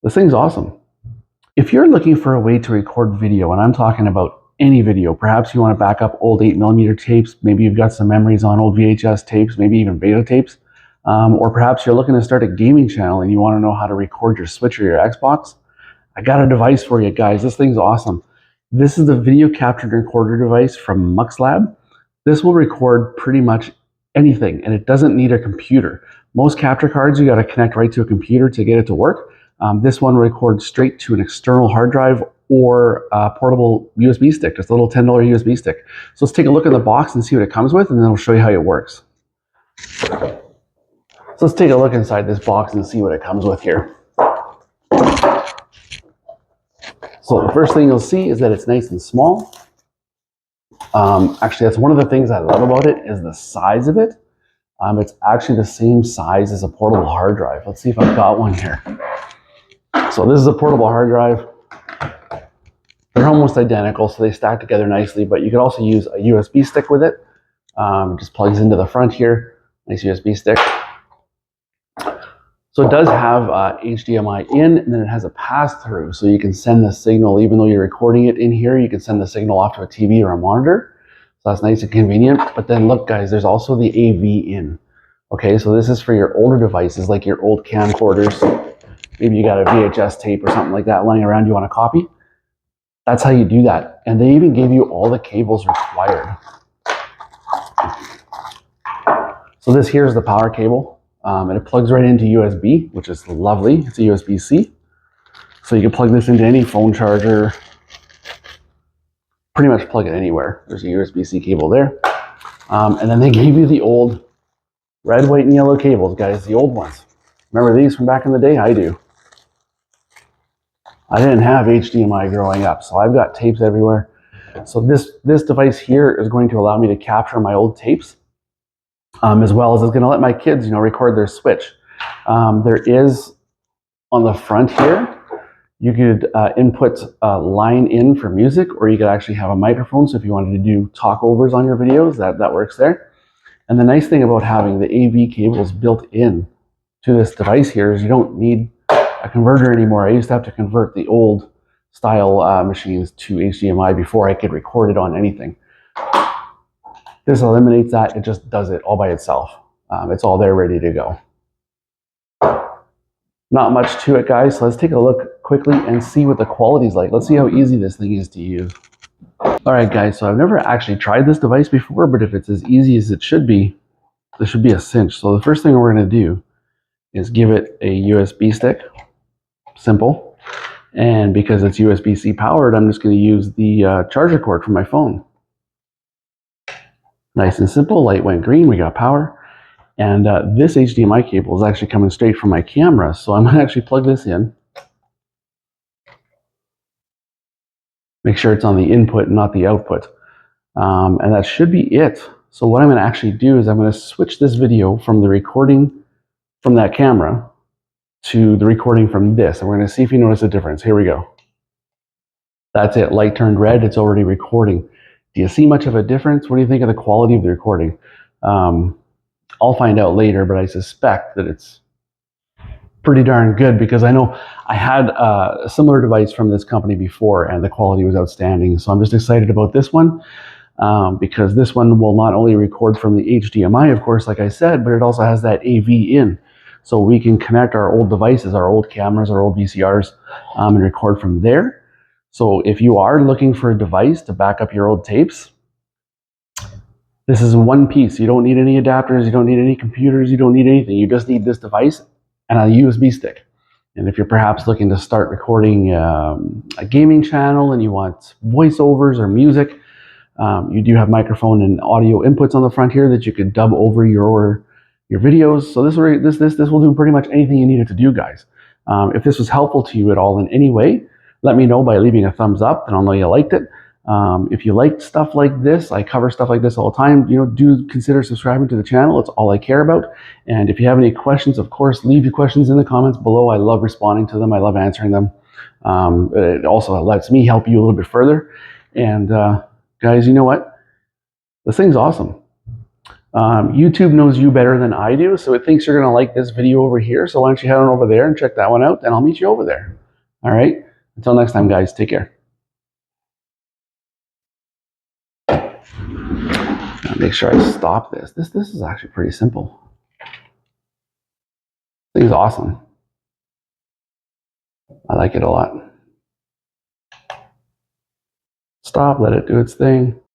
This thing's awesome. If you're looking for a way to record video, and I'm talking about any video, perhaps you want to back up old 8mm tapes, maybe you've got some memories on old VHS tapes, maybe even beta tapes, or perhaps you're looking to start a gaming channel and you want to know how to record your Switch or your Xbox, I got a device for you guys. This thing's awesome. This is the video capture and recorder device from MuxLab. This will record pretty much anything, and it doesn't need a computer. Most capture cards, you got to connect right to a computer to get it to work. This one records straight to an external hard drive or a portable USB stick, just a little $10 USB stick. So let's take a look at the box and see what it comes with, and then I'll show you how it works. So let's take a look inside this box and see what it comes with here. So the first thing you'll see is that it's nice and small. Actually, that's one of the things I love about it is the size of it. It's actually the same size as a portable hard drive. Let's see if I've got one here. So this is a portable hard drive. They're almost identical, so they stack together nicely, but you can also use a USB stick with it. It just plugs into the front here. Nice USB stick. So it does have HDMI in, and then it has a pass-through, so you can send the signal, even though you're recording it in here, you can send the signal off to a TV or a monitor. So that's nice and convenient. But then look, guys, there's also the AV in. Okay, so this is for your older devices, like your old camcorders. Maybe you got a VHS tape or something like that lying around you want to copy. That's how you do that. And they even gave you all the cables required. So this here is the power cable. And it plugs right into USB, which is lovely. It's a USB-C. So you can plug this into any phone charger. Pretty much plug it anywhere. There's a USB-C cable there. And then they gave you the old red, white, and yellow cables, guys, the old ones. Remember these from back in the day? I do. I didn't have HDMI growing up, so I've got tapes everywhere. So this device here is going to allow me to capture my old tapes, as well as it's going to let my kids, record their Switch. There is, on the front here, you could input a line in for music, or you could actually have a microphone. So if you wanted to do talkovers on your videos, that works there. And the nice thing about having the AV cables built in to this device here is you don't need a converter anymore. I used to have to convert the old style machines to HDMI before I could record it on anything. This eliminates that. It just does it all by itself. It's all there ready to go. Not much to it, guys. So let's take a look quickly and see what the quality is like. Let's see how easy this thing is to use. All right, guys. So I've never actually tried this device before, but if it's as easy as it should be, this should be a cinch. So the first thing we're going to do is give it a USB stick. Simple. And because it's USB-C powered, I'm just going to use the charger cord from my phone. Nice and simple. Light went green. We got power. And this HDMI cable is actually coming straight from my camera. So I'm going to actually plug this in. Make sure it's on the input and not the output. And that should be it. So what I'm going to actually do is I'm going to switch this video from the recording from that camera to the recording from this. And we're going to see if you notice a difference. Here we go. That's it. Light turned red. It's already recording. Do you see much of a difference? What do you think of the quality of the recording? I'll find out later, but I suspect that it's pretty darn good because I know I had a similar device from this company before and the quality was outstanding. So I'm just excited about this one because this one will not only record from the HDMI, of course, like I said, but it also has that AV in. So we can connect our old devices, our old cameras, our old VCRs, and record from there. So if you are looking for a device to back up your old tapes, this is one piece. You don't need any adapters, you don't need any computers, you don't need anything. You just need this device and a USB stick. And if you're perhaps looking to start recording a gaming channel and you want voiceovers or music, you do have microphone and audio inputs on the front here that you could dub over your videos. So this will do pretty much anything you need it to do, guys. If this was helpful to you at all in any way, let me know by leaving a thumbs up, and I'll know you liked it. If you like stuff like this, I cover stuff like this all the time, do consider subscribing to the channel. It's all I care about. And if you have any questions, of course, leave your questions in the comments below. I love responding to them. I love answering them. It also lets me help you a little bit further. And guys, you know what? This thing's awesome. YouTube knows you better than I do, so it thinks you're going to like this video over here. So why don't you head on over there and check that one out, and I'll meet you over there. All right? Until next time, guys, take care. Make sure I stop this. This is actually pretty simple. This thing's awesome. I like it a lot. Stop, let it do its thing.